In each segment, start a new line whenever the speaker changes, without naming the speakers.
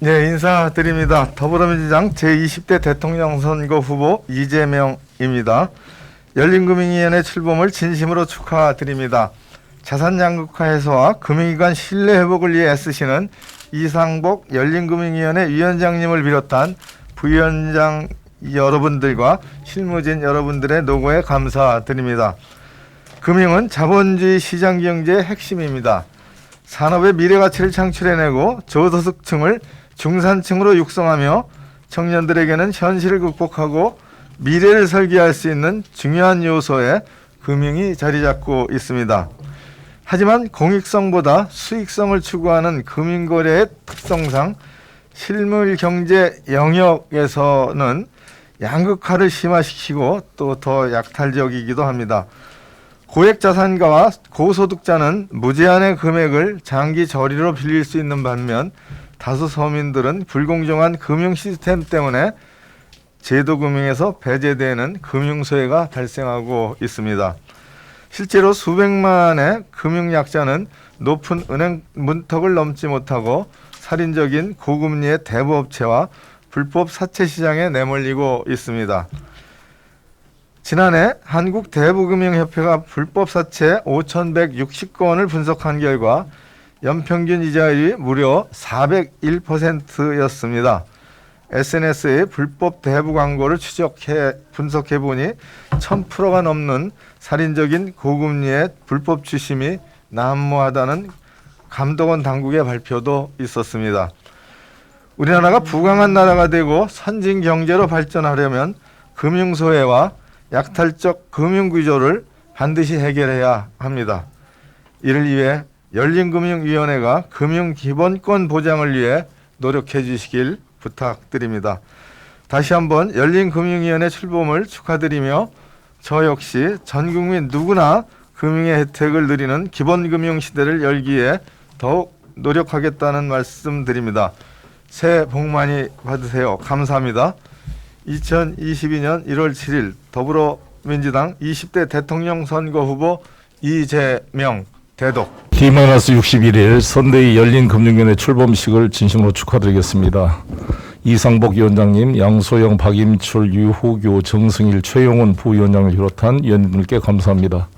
네, 인사드립니다. 더불어민주당 제20대 대통령 선거 후보 이재명입니다. 열린금융위원회 출범을 진심으로 축하드립니다. 자산양극화 해소와 금융기관 신뢰 회복을 위해 애쓰시는 이상복 열린금융위원회 위원장님을 비롯한 부위원장 여러분들과 실무진 여러분들의 노고에 감사드립니다. 금융은 자본주의 시장경제의 핵심입니다. 산업의 미래가치를 창출해내고 저소득층을 중산층으로 육성하며 청년들에게는 현실을 극복하고 미래를 설계할 수 있는 중요한 요소에 금융이 자리 잡고 있습니다. 하지만 공익성보다 수익성을 추구하는 금융거래의 특성상 실물경제 영역에서는 양극화를 심화시키고 또 더 약탈적이기도 합니다. 고액자산가와 고소득자는 무제한의 금액을 장기 저리로 빌릴 수 있는 반면 다수 서민들은 불공정한 금융 시스템 때문에 제도금융에서 배제되는 금융소외가 발생하고 있습니다. 실제로 수백만의 금융약자는 높은 은행 문턱을 넘지 못하고 살인적인 고금리의 대부업체와 불법 사채 시장에 내몰리고 있습니다. 지난해 한국대부금융협회가 불법 사채 5,160건을 분석한 결과 연평균 이자율이 무려 401%였습니다. SNS의 불법 대부 광고를 분석해 보니 1,000%가 넘는 살인적인 고금리의 불법 주심이 난무하다는 감독원 당국의 발표도 있었습니다. 우리나라가 부강한 나라가 되고 선진 경제로 발전하려면 금융소외와 약탈적 금융구조를 반드시 해결해야 합니다. 이를 위해 열린금융위원회가 금융기본권 보장을 위해 노력해 주시길 부탁드립니다. 다시 한번 열린금융위원회 출범을 축하드리며 저 역시 전 국민 누구나 금융의 혜택을 누리는 기본금융 시대를 열기에 더욱 노력하겠다는 말씀 드립니다. 새해 복 많이 받으세요. 감사합니다. 2022년 1월 7일 더불어민주당 20대 대통령 선거 후보 이재명 대독.
D-61일 선대위 열린금융위원회 출범식을 진심으로 축하드리겠습니다. 이상복 위원장님, 양소영, 박임출, 유호교, 정승일, 최용훈 부위원장을 비롯한 위원님들께 감사합니다.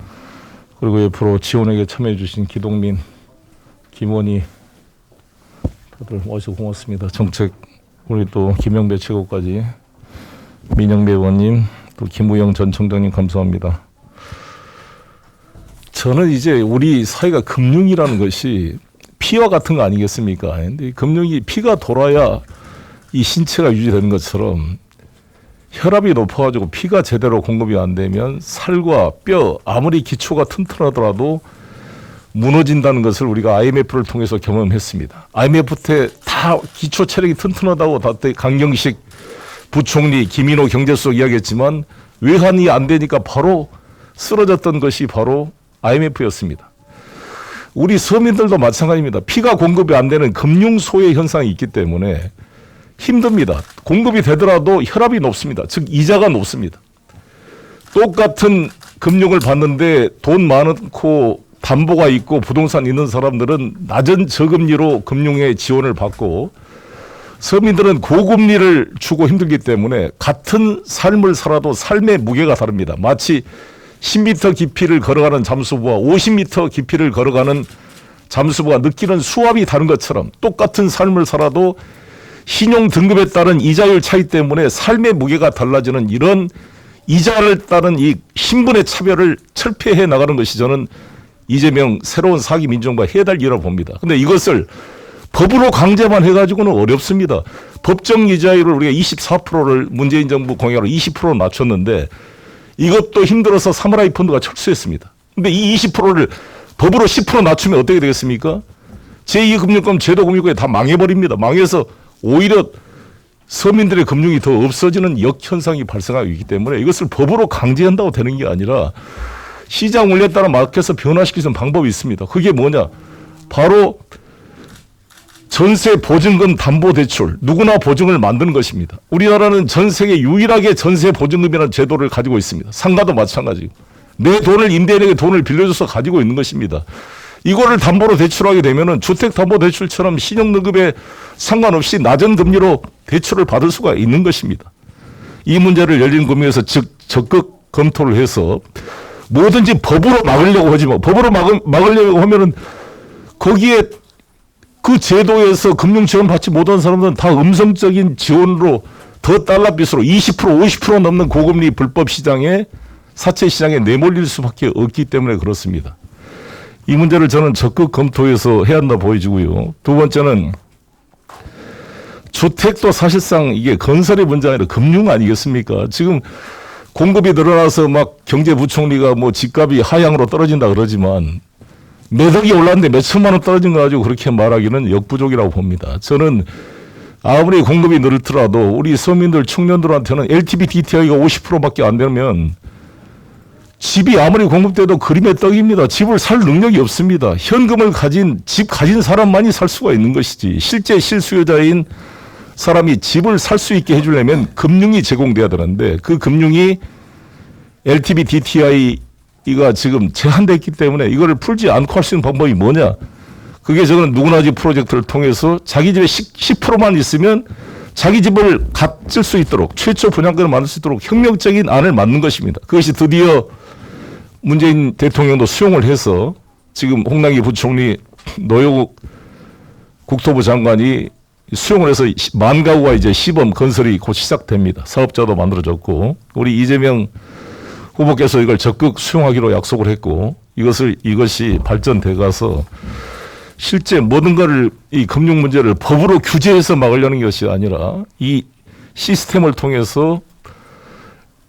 그리고 옆으로 지원에게 참여해 주신 기동민, 김원희 다들 와주셔서 고맙습니다. 정책 우리 또 김영배 최고까지, 민영배 의원님, 또 김우영 전 청장님 감사합니다. 저는 이제 우리 사회가 금융이라는 것이 피와 같은 거 아니겠습니까? 근데 금융이 피가 돌아야 이 신체가 유지되는 것처럼 혈압이 높아가지고 피가 제대로 공급이 안 되면 살과 뼈, 아무리 기초가 튼튼하더라도 무너진다는 것을 우리가 IMF를 통해서 경험했습니다. IMF 때 다 기초 체력이 튼튼하다고 다때 강경식 부총리, 김인호 경제수석 이야기했지만 외환이 안 되니까 바로 쓰러졌던 것이 바로 IMF였습니다. 우리 서민들도 마찬가지입니다. 피가 공급이 안 되는 금융소외 현상이 있기 때문에 힘듭니다. 공급이 되더라도 혈압이 높습니다. 즉 이자가 높습니다. 똑같은 금융을 받는데 돈 많고 담보가 있고 부동산 있는 사람들은 낮은 저금리로 금융의 지원을 받고 서민들은 고금리를 주고 힘들기 때문에 같은 삶을 살아도 삶의 무게가 다릅니다. 마치 10m 깊이를 걸어가는 잠수부와 50m 깊이를 걸어가는 잠수부가 느끼는 수압이 다른 것처럼 똑같은 삶을 살아도 신용 등급에 따른 이자율 차이 때문에 삶의 무게가 달라지는 이런 이자를 따른 이 신분의 차별을 철폐해 나가는 것이 저는 이재명 새로운 사기 민정부가 해야 될 일이라고 봅니다. 근데 이것을 법으로 강제만 해가지고는 어렵습니다. 법정 이자율을 우리가 24%를 문재인 정부 공약으로 20%로 낮췄는데 이것도 힘들어서 사무라이 펀드가 철수했습니다. 근데 이 20%를 법으로 10% 낮추면 어떻게 되겠습니까? 제2금융권 제도금융권이 다 망해버립니다. 망해서 오히려 서민들의 금융이 더 없어지는 역현상이 발생하고 있기 때문에 이것을 법으로 강제한다고 되는 게 아니라 시장 원리에 따라 맞춰서 변화시킬 수 있는 방법이 있습니다. 그게 뭐냐? 바로 전세 보증금 담보대출, 누구나 보증을 만드는 것입니다. 우리나라는 전 세계 유일하게 전세 보증금이라는 제도를 가지고 있습니다. 상가도 마찬가지고. 내 돈을 임대인에게 돈을 빌려줘서 가지고 있는 것입니다. 이거를 담보로 대출하게 되면은 주택담보대출처럼 신용등급에 상관없이 낮은 금리로 대출을 받을 수가 있는 것입니다. 이 문제를 열린금융에서 적극 검토를 해서 뭐든지 법으로 막으려고 하지만 법으로 막으려고 하면은 거기에 그 제도에서 금융 지원 받지 못한 사람들은 다 음성적인 지원으로 더 달러빚으로 20% 50% 넘는 고금리 불법 시장에 사채 시장에 내몰릴 수밖에 없기 때문에 그렇습니다. 이 문제를 저는 적극 검토해서 해야 한다 보여지고요. 두 번째는 주택도 사실상 이게 건설의 문제 아니라 금융 아니겠습니까? 지금 공급이 늘어나서 막 경제부총리가 뭐 집값이 하향으로 떨어진다 그러지만 매덕이 올랐는데 몇 천만 원 떨어진 거 가지고 그렇게 말하기는 역부족이라고 봅니다. 저는 아무리 공급이 늘더라도 우리 서민들 청년들한테는 LTV DTI가 50%밖에 안 되면 집이 아무리 공급돼도 그림의 떡입니다. 집을 살 능력이 없습니다. 현금을 집 가진 사람만이 살 수가 있는 것이지 실제 실수요자인 사람이 집을 살 수 있게 해주려면 금융이 제공돼야 되는데 그 금융이 LTV DTI가 지금 제한됐기 때문에 이거를 풀지 않고 할 수 있는 방법이 뭐냐. 그게 저는 누구나 집 프로젝트를 통해서 자기 집에 10%만 있으면 자기 집을 갖을 수 있도록 최초 분양권을 만들 수 있도록 혁명적인 안을 만든 것입니다. 그것이 드디어 문재인 대통령도 수용을 해서 지금 홍남기 부총리 노영욱 국토부 장관이 수용을 해서 만 가구가 이제 시범 건설이 곧 시작됩니다. 사업자도 만들어졌고 우리 이재명 후보께서 이걸 적극 수용하기로 약속을 했고 이것이 발전돼 가서 실제 모든 것을 이 금융 문제를 법으로 규제해서 막으려는 것이 아니라 이 시스템을 통해서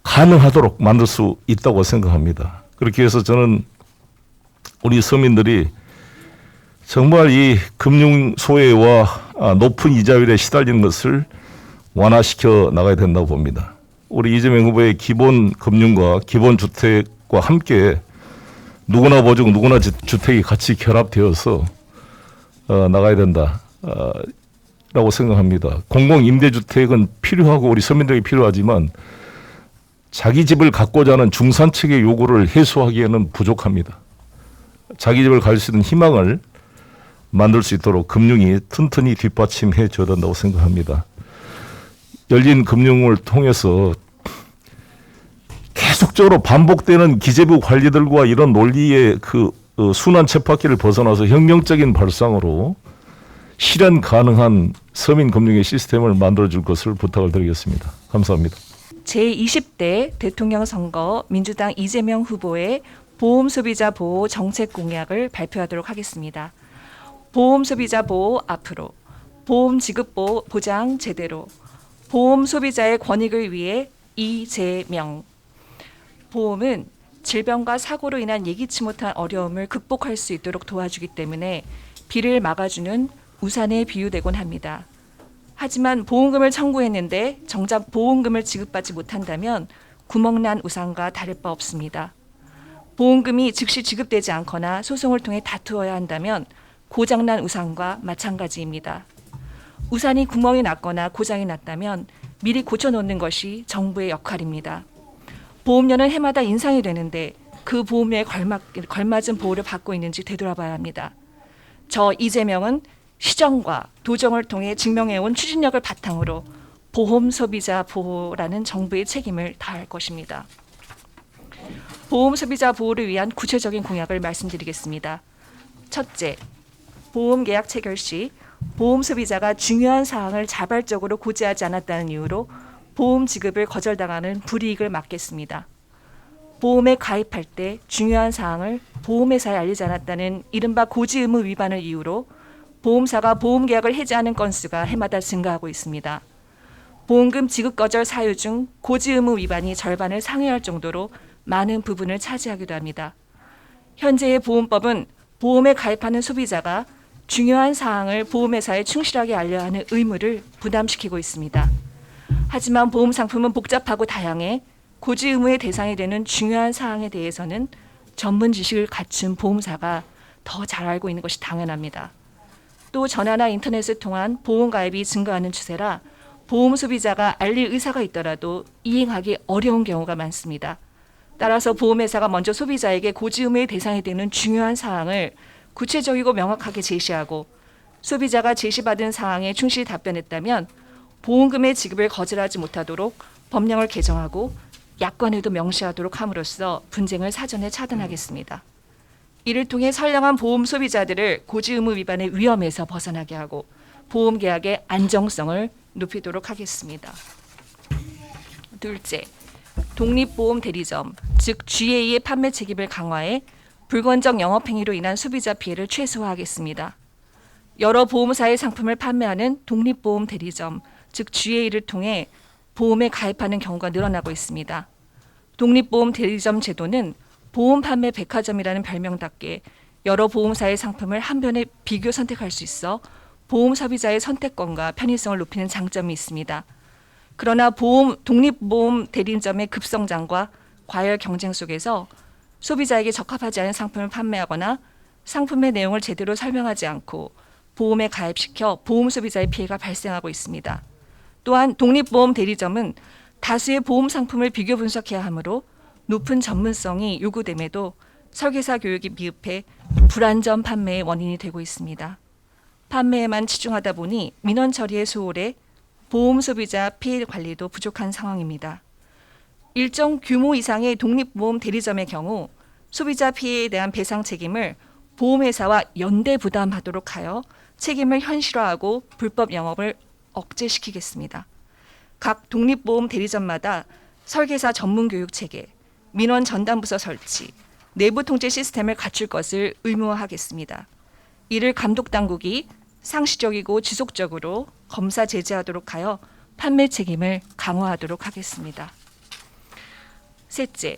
가능하도록 만들 수 있다고 생각합니다. 그렇게 해서 저는 우리 서민들이 정말 이 금융 소외와 높은 이자율에 시달리는 것을 완화시켜 나가야 된다고 봅니다. 우리 이재명 후보의 기본 금융과 기본 주택과 함께 누구나 보증, 누구나 주택이 같이 결합되어서 나가야 된다 라고 생각합니다. 공공임대주택은 필요하고 우리 서민들에게 필요하지만 자기 집을 갖고자 하는 중산층의 요구를 해소하기에는 부족합니다. 자기 집을 갈 수 있는 희망을 만들 수 있도록 금융이 튼튼히 뒷받침해 줘야 된다고 생각합니다. 열린 금융을 통해서 계속적으로 반복되는 기재부 관리들과 이런 논리의 그 순환 쳇바퀴를 벗어나서 혁명적인 발상으로 실현 가능한 서민 금융의 시스템을 만들어줄 것을 부탁을 드리겠습니다. 감사합니다.
제20대 대통령 선거 민주당 이재명 후보의 보험 소비자 보호 정책 공약을 발표하도록 하겠습니다. 보험 소비자 보호 앞으로, 보험 지급 보장 제대로, 보험 소비자의 권익을 위해 이재명. 보험은 질병과 사고로 인한 예기치 못한 어려움을 극복할 수 있도록 도와주기 때문에 비를 막아주는 우산에 비유되곤 합니다. 하지만 보험금을 청구했는데 정작 보험금을 지급받지 못한다면 구멍난 우산과 다를 바 없습니다. 보험금이 즉시 지급되지 않거나 소송을 통해 다투어야 한다면 고장난 우산과 마찬가지입니다. 우산이 구멍이 났거나 고장이 났다면 미리 고쳐놓는 것이 정부의 역할입니다. 보험료는 해마다 인상이 되는데 그 보험료에 걸맞은 보호를 받고 있는지 되돌아봐야 합니다. 저 이재명은 시정과 도정을 통해 증명해온 추진력을 바탕으로 보험 소비자 보호라는 정부의 책임을 다할 것입니다. 보험 소비자 보호를 위한 구체적인 공약을 말씀드리겠습니다. 첫째, 보험 계약 체결 시 보험 소비자가 중요한 사항을 자발적으로 고지하지 않았다는 이유로 보험 지급을 거절당하는 불이익을 막겠습니다. 보험에 가입할 때 중요한 사항을 보험회사에 알리지 않았다는 이른바 고지 의무 위반을 이유로 보험사가 보험 계약을 해지하는 건수가 해마다 증가하고 있습니다. 보험금 지급 거절 사유 중 고지 의무 위반이 절반을 상회할 정도로 많은 부분을 차지하기도 합니다. 현재의 보험법은 보험에 가입하는 소비자가 중요한 사항을 보험회사에 충실하게 알려야 하는 의무를 부담시키고 있습니다. 하지만 보험 상품은 복잡하고 다양해 고지 의무의 대상이 되는 중요한 사항에 대해서는 전문 지식을 갖춘 보험사가 더 잘 알고 있는 것이 당연합니다. 또 전화나 인터넷을 통한 보험 가입이 증가하는 추세라 보험 소비자가 알릴 의사가 있더라도 이행하기 어려운 경우가 많습니다. 따라서 보험회사가 먼저 소비자에게 고지 의무의 대상이 되는 중요한 사항을 구체적이고 명확하게 제시하고 소비자가 제시받은 사항에 충실히 답변했다면 보험금의 지급을 거절하지 못하도록 법령을 개정하고 약관에도 명시하도록 함으로써 분쟁을 사전에 차단하겠습니다. 이를 통해 선량한 보험 소비자들을 고지 의무 위반의 위험에서 벗어나게 하고 보험 계약의 안정성을 높이도록 하겠습니다. 둘째, 독립보험 대리점, 즉 GA의 판매 책임을 강화해 불건적 영업행위로 인한 소비자 피해를 최소화하겠습니다. 여러 보험사의 상품을 판매하는 독립보험 대리점, 즉 GA를 통해 보험에 가입하는 경우가 늘어나고 있습니다. 독립보험 대리점 제도는 보험 판매 백화점이라는 별명답게 여러 보험사의 상품을 한 번에 비교 선택할 수 있어 보험 소비자의 선택권과 편의성을 높이는 장점이 있습니다. 그러나 독립보험 대리점의 급성장과 과열 경쟁 속에서 소비자에게 적합하지 않은 상품을 판매하거나 상품의 내용을 제대로 설명하지 않고 보험에 가입시켜 보험 소비자의 피해가 발생하고 있습니다. 또한 독립보험 대리점은 다수의 보험 상품을 비교 분석해야 하므로 높은 전문성이 요구됨에도 설계사 교육이 미흡해 불안전 판매의 원인이 되고 있습니다. 판매에만 치중하다 보니 민원 처리에 소홀해 보험 소비자 피해 관리도 부족한 상황입니다. 일정 규모 이상의 독립보험 대리점의 경우 소비자 피해에 대한 배상 책임을 보험회사와 연대 부담하도록 하여 책임을 현실화하고 불법 영업을 억제시키겠습니다. 각 독립보험 대리점마다 설계사 전문 교육 체계, 민원 전담부서 설치, 내부 통제 시스템을 갖출 것을 의무화하겠습니다. 이를 감독당국이 상시적이고 지속적으로 검사 제재하도록 하여 판매 책임을 강화하도록 하겠습니다. 셋째,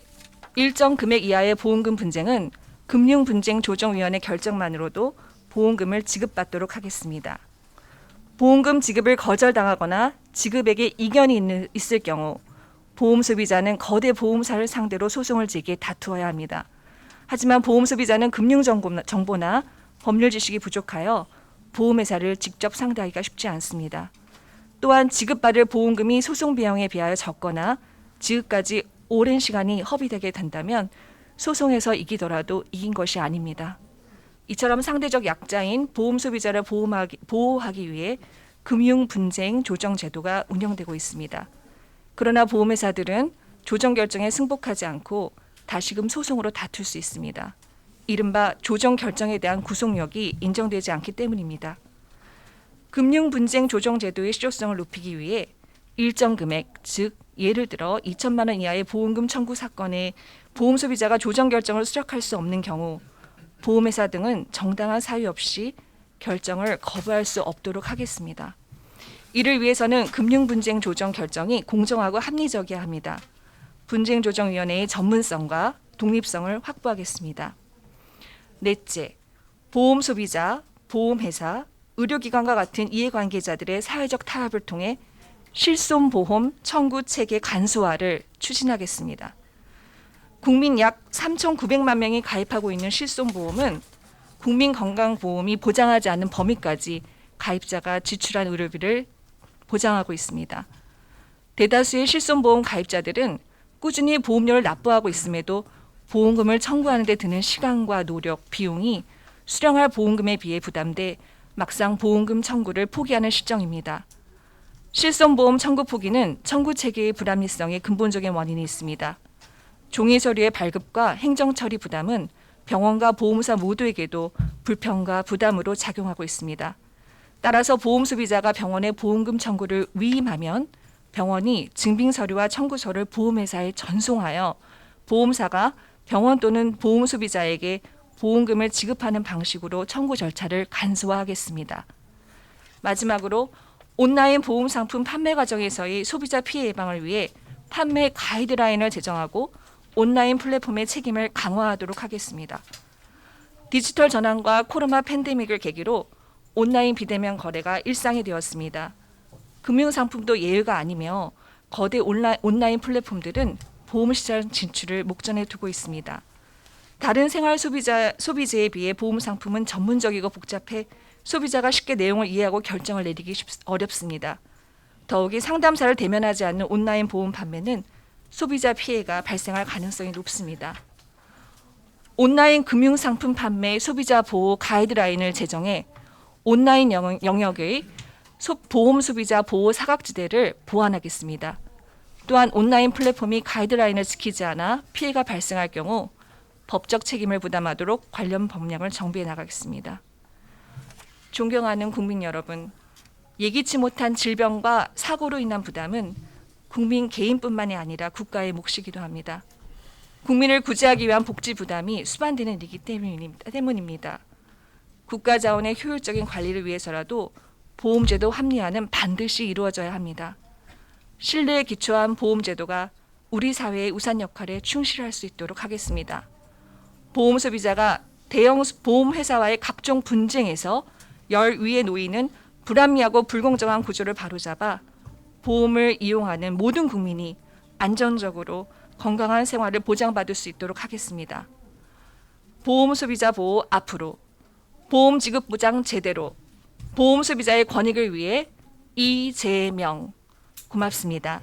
일정 금액 이하의 보험금 분쟁은 금융분쟁조정위원회 결정만으로도 보험금을 지급받도록 하겠습니다. 보험금 지급을 거절당하거나 지급액에 이견이 있을 경우 보험 소비자는 거대 보험사를 상대로 소송을 제기해 다투어야 합니다. 하지만 보험 소비자는 금융 정보나 법률 지식이 부족하여 보험회사를 직접 상대하기가 쉽지 않습니다. 또한 지급받을 보험금이 소송 비용에 비하여 적거나 지급까지 오랜 시간이 허비되게 된다면 소송에서 이기더라도 이긴 것이 아닙니다. 이처럼 상대적 약자인 보험 소비자를 보호하기 위해 금융분쟁 조정 제도가 운영되고 있습니다. 그러나 보험회사들은 조정 결정에 승복하지 않고 다시금 소송으로 다툴 수 있습니다. 이른바 조정 결정에 대한 구속력이 인정되지 않기 때문입니다. 금융분쟁 조정 제도의 실효성을 높이기 위해 일정 금액, 즉 예를 들어 2천만 원 이하의 보험금 청구 사건에 보험 소비자가 조정 결정을 수락할 수 없는 경우 보험회사 등은 정당한 사유 없이 결정을 거부할 수 없도록 하겠습니다. 이를 위해서는 금융분쟁 조정 결정이 공정하고 합리적이어야 합니다. 분쟁조정위원회의 전문성과 독립성을 확보하겠습니다. 넷째, 보험 소비자, 보험회사, 의료기관과 같은 이해관계자들의 사회적 타협을 통해 실손보험 청구 체계 간소화를 추진하겠습니다. 국민 약 3,900만 명이 가입하고 있는 실손보험은 국민건강보험이 보장하지 않는 범위까지 가입자가 지출한 의료비를 보장하고 있습니다. 대다수의 실손보험 가입자들은 꾸준히 보험료를 납부하고 있음에도 보험금을 청구하는 데 드는 시간과 노력, 비용이 수령할 보험금에 비해 부담돼 막상 보험금 청구를 포기하는 실정입니다. 실손보험 청구 포기는 청구 체계의 불합리성에 근본적인 원인이 있습니다. 종이 서류의 발급과 행정 처리 부담은 병원과 보험사 모두에게도 불편과 부담으로 작용하고 있습니다. 따라서 보험 소비자가 병원에 보험금 청구를 위임하면 병원이 증빙 서류와 청구서를 보험회사에 전송하여 보험사가 병원 또는 보험 소비자에게 보험금을 지급하는 방식으로 청구 절차를 간소화하겠습니다. 마지막으로 온라인 보험 상품 판매 과정에서의 소비자 피해 예방을 위해 판매 가이드라인을 제정하고 온라인 플랫폼의 책임을 강화하도록 하겠습니다. 디지털 전환과 코로나 팬데믹을 계기로 온라인 비대면 거래가 일상이 되었습니다. 금융상품도 예외가 아니며 거대 온라인 플랫폼들은 보험시장 진출을 목전에 두고 있습니다. 다른 생활 소비재에 비해 보험 상품은 전문적이고 복잡해 소비자가 쉽게 내용을 이해하고 결정을 내리기 어렵습니다. 더욱이 상담사를 대면하지 않는 온라인 보험 판매는 소비자 피해가 발생할 가능성이 높습니다. 온라인 금융상품 판매 소비자 보호 가이드라인을 제정해 온라인 영역의 보험 소비자 보호 사각지대를 보완하겠습니다. 또한 온라인 플랫폼이 가이드라인을 지키지 않아 피해가 발생할 경우 법적 책임을 부담하도록 관련 법령을 정비해 나가겠습니다. 존경하는 국민 여러분, 예기치 못한 질병과 사고로 인한 부담은 국민 개인뿐만이 아니라 국가의 몫이기도 합니다. 국민을 구제하기 위한 복지 부담이 수반되는 일이기 때문입니다. 국가 자원의 효율적인 관리를 위해서라도 보험제도 합리화는 반드시 이루어져야 합니다. 신뢰에 기초한 보험제도가 우리 사회의 우산 역할에 충실할 수 있도록 하겠습니다. 보험 소비자가 대형 보험회사와의 각종 분쟁에서 열 위에 놓이는 불합리하고 불공정한 구조를 바로잡아 보험을 이용하는 모든 국민이 안전적으로 건강한 생활을 보장받을 수 있도록 하겠습니다. 보험 소비자 보호 앞으로, 보험 지급 보장 제대로, 보험 소비자의 권익을 위해 이재명. 고맙습니다.